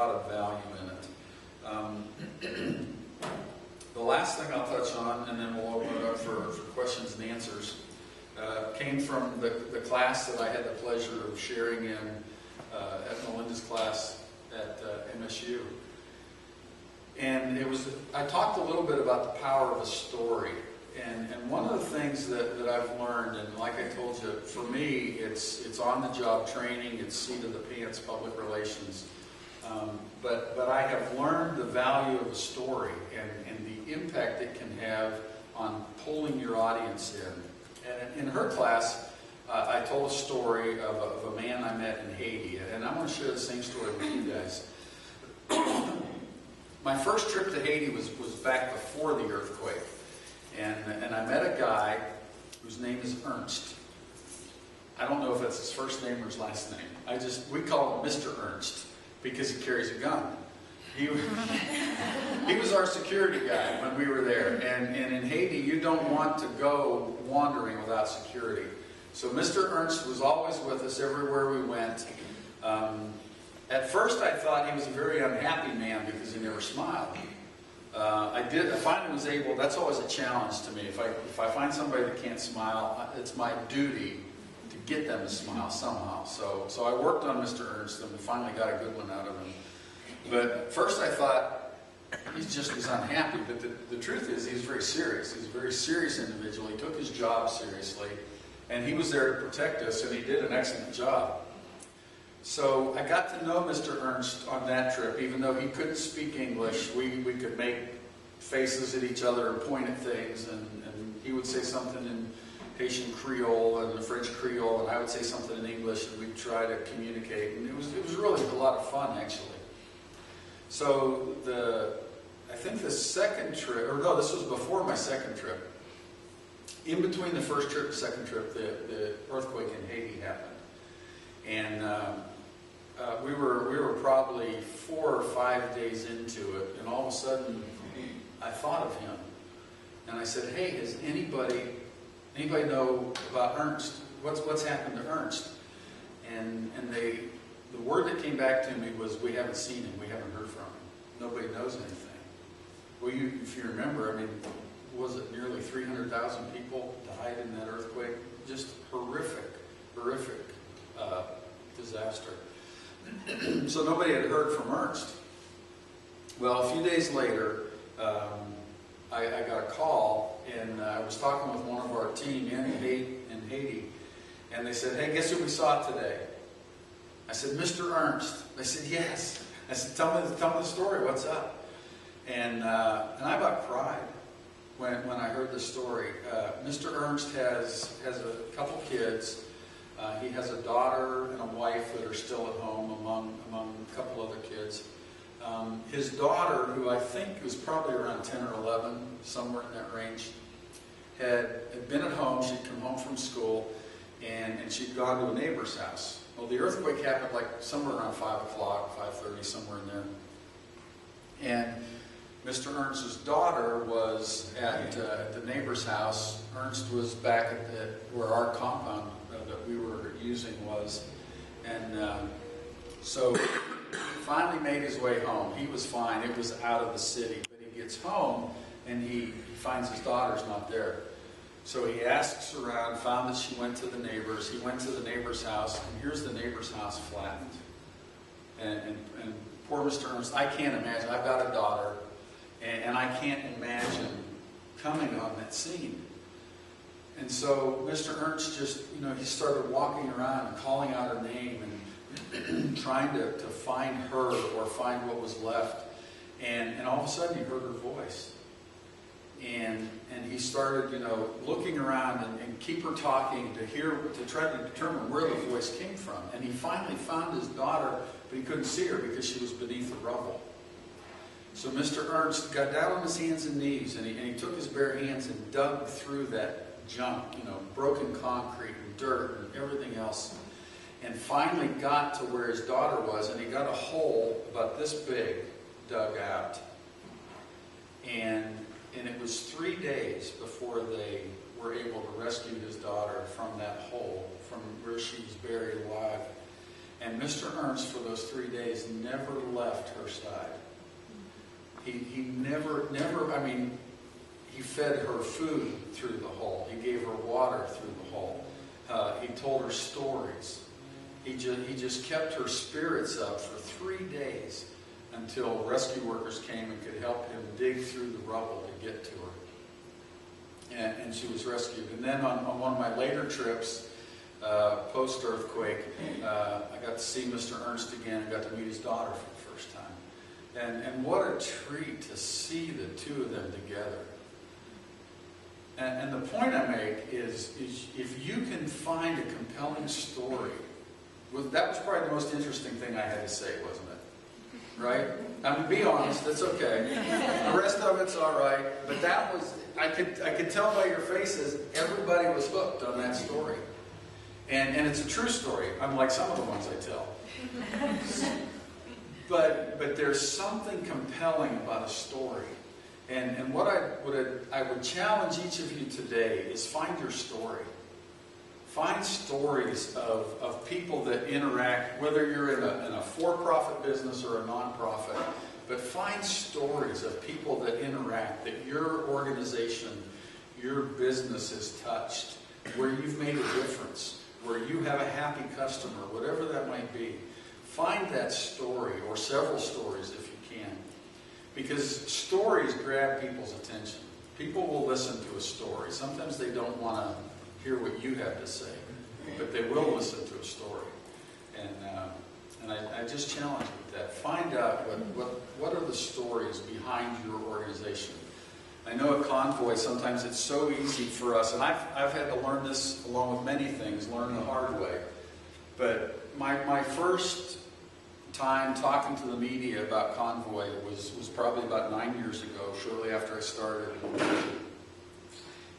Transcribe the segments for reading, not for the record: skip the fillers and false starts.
lot of value in it. The last thing I'll touch on, and then we'll open it up for questions and answers, came from the class that I had the pleasure of sharing in at Melinda's class at MSU. And I talked a little bit about the power of a story. And one of the things that I've learned, and like I told you, for me, it's on-the-job training, it's seat-of-the-pants public relations. But I have learned the value of a story and the impact it can have on pulling your audience in. And in her class, I told a story of a man I met in Haiti, and I want to share the same story with you guys. My first trip to Haiti was back before the earthquake, and I met a guy whose name is Ernst. I don't know if that's his first name or his last name. We call him Mr. Ernst because he carries a gun. He was our security guy when we were there, and in Haiti you don't want to go wandering without security. So Mr. Ernst was always with us everywhere we went. At first I thought he was a very unhappy man because he never smiled. I finally was able, that's always a challenge to me. If I find somebody that can't smile, it's my duty to get them to smile somehow. So I worked on Mr. Ernst and we finally got a good one out of him. But at first I thought he's just as unhappy, but the truth is he's very serious. He's a very serious individual. He took his job seriously, and he was there to protect us, and he did an excellent job. So I got to know Mr. Ernst on that trip. Even though he couldn't speak English, we could make faces at each other and point at things, and he would say something in Haitian Creole and the French Creole, and I would say something in English, and we'd try to communicate. And it was really a lot of fun, actually. So I think the second trip, or no, this was before my second trip. In between the first trip and second trip, the earthquake in Haiti happened. And we were probably 4 or 5 days into it, and all of a sudden I thought of him, and I said, "Hey, does anybody know about Ernst? What's happened to Ernst?" And the word that came back to me was, "We haven't seen him. We haven't heard from him. Nobody knows anything." Well, if you remember, I mean, was it nearly 300,000 people died in that earthquake? Just horrific disaster. So nobody had heard from Ernst. Well, a few days later, I got a call, and I was talking with one of our team in Haiti, and they said, "Hey, guess who we saw today?" I said, "Mr. Ernst." They said, "Yes." I said, tell me the story. What's up?" And I about cried when I heard the story. Mr. Ernst has a couple kids. He has a daughter and a wife that are still at home among a couple other kids. His daughter, who I think was probably around 10 or 11, somewhere in that range, had been at home. She'd come home from school, and she'd gone to a neighbor's house. Well, the earthquake happened like somewhere around 5 o'clock, 5:30, somewhere in there. And Mr. Ernst's daughter was at the neighbor's house. Ernst was back at where our compound that we were using was. And so he finally made his way home. He was fine. It was out of the city. But he gets home, and he finds his daughter's not there. So he asks around, found that she went to the neighbor's. He went to the neighbor's house, and here's the neighbor's house flattened. And poor Mr. Ernst, I can't imagine. I've got a daughter, and I can't imagine coming on that scene. And so Mr. Ernst just, he started walking around and calling out her name and trying to find her or find what was left. And all of a sudden he heard her voice. And he started, looking around and keep her talking to try to determine where the voice came from. And he finally found his daughter, but he couldn't see her because she was beneath the rubble. So Mr. Ernst got down on his hands and knees, and he took his bare hands and dug through that junk, broken concrete and dirt and everything else, and finally got to where his daughter was, and he got a hole about this big dug out. And it was 3 days before they were able to rescue his daughter from that hole, from where she was buried alive. And Mr. Ernst, for those 3 days, never left her side. He never, I mean, he fed her food through the hole. He gave her water through the hole. He told her stories. He just kept her spirits up for 3 days until rescue workers came and could help him dig through the rubble to get to her. And she was rescued. And then on one of my later trips, post-earthquake, I got to see Mr. Ernst again and got to meet his daughter for the first time. And what a treat to see the two of them together. And the point I make is if you can find a compelling story, that was probably the most interesting thing I had to say, wasn't it? Right? I mean, be honest, that's okay. The rest of it's all right. But that was, I could tell by your faces, everybody was hooked on that story. And it's a true story, unlike some of the ones I tell. But there's something compelling about a story. And what I would challenge each of you today is find your story. Find stories of people that interact, whether you're in a for-profit business or a non-profit, but find stories of people that interact, that your organization, your business is touched, where you've made a difference, where you have a happy customer, whatever that might be. Find that story, or several stories if you can. Because stories grab people's attention. People will listen to a story. Sometimes they don't want to hear what you have to say, but they will listen to a story. And I just challenge you with that. Find out what are the stories behind your organization. I know at Convoy sometimes it's so easy for us, and I've had to learn this along with many things, learn the hard way. But my first time talking to the media about Convoy was probably about 9 years ago, shortly after I started.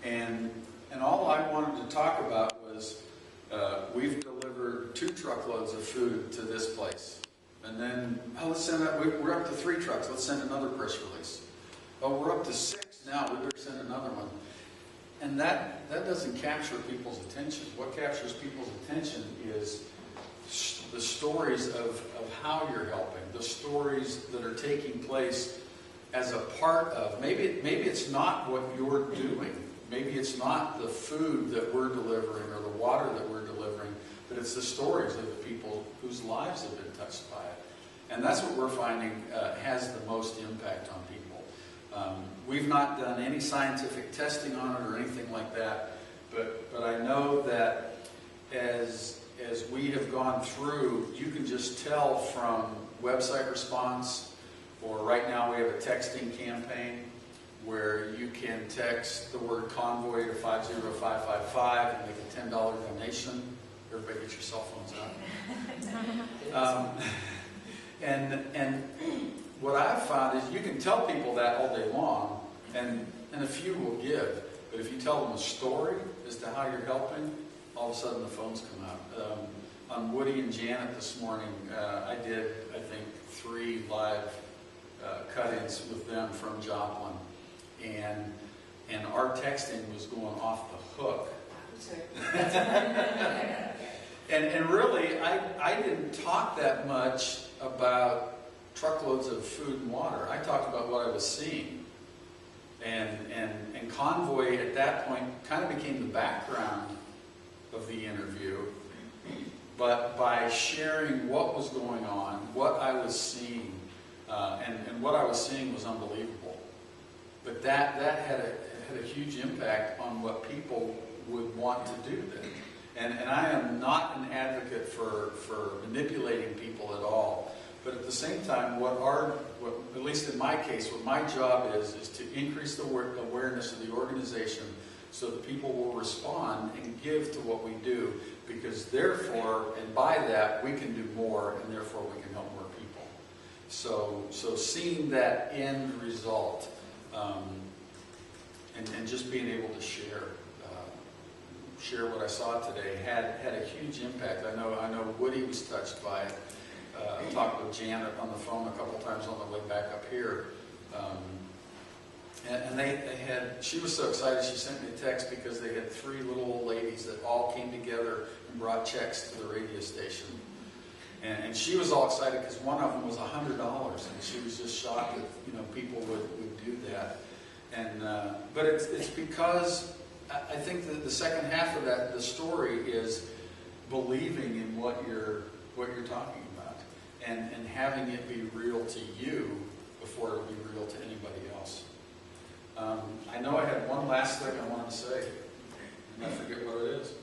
And all I wanted to talk about was we've delivered 2 truckloads of food to this place. And then, let's send that, we're up to 3 trucks, let's send another press release. Oh, we're up to 6 now, we better send another one. And that doesn't capture people's attention. What captures people's attention is the stories of how you're helping, the stories that are taking place as a part of, maybe it's not what you're doing, maybe it's not the food that we're delivering or the water that we're delivering, but it's the stories of the people whose lives have been touched by it. And that's what we're finding has the most impact on people. We've not done any scientific testing on it or anything like that, but I know that as we have gone through, you can just tell from website response, or right now we have a texting campaign where you can text the word Convoy to 50555 and make a $10 donation. Everybody get your cell phones out. And what I've found is you can tell people that all day long, and a few will give. But if you tell them a story as to how you're helping, all of a sudden the phones come out. On Woody and Janet this morning, I did, I think, 3 live cut-ins with them from Joplin. And our texting was going off the hook. And really, I didn't talk that much about truckloads of food and water. I talked about what I was seeing. And Convoy at that point kind of became the background of the interview. But by sharing what was going on, what I was seeing, and what I was seeing was unbelievable. But that had a huge impact on what people would want to do then. And I am not an advocate for manipulating people at all. But at the same time, at least in my case, what my job is to increase the awareness of the organization so that people will respond and give to what we do, because therefore, and by that, we can do more, and therefore we can help more people. So seeing that end result, and just being able to share what I saw today had a huge impact. I know Woody was touched by it. I talked with Janet on the phone a couple times on the way back up here. And she was so excited, she sent me a text because they had 3 little old ladies that all came together and brought checks to the radio station. And she was all excited because one of them was $100, and she was just shocked that people would do that. And but it's because I think that the second half of the story is believing in what you're talking about, and having it be real to you before it'll be real to anybody else. I know I had one last thing I wanted to say, and I forget what it is.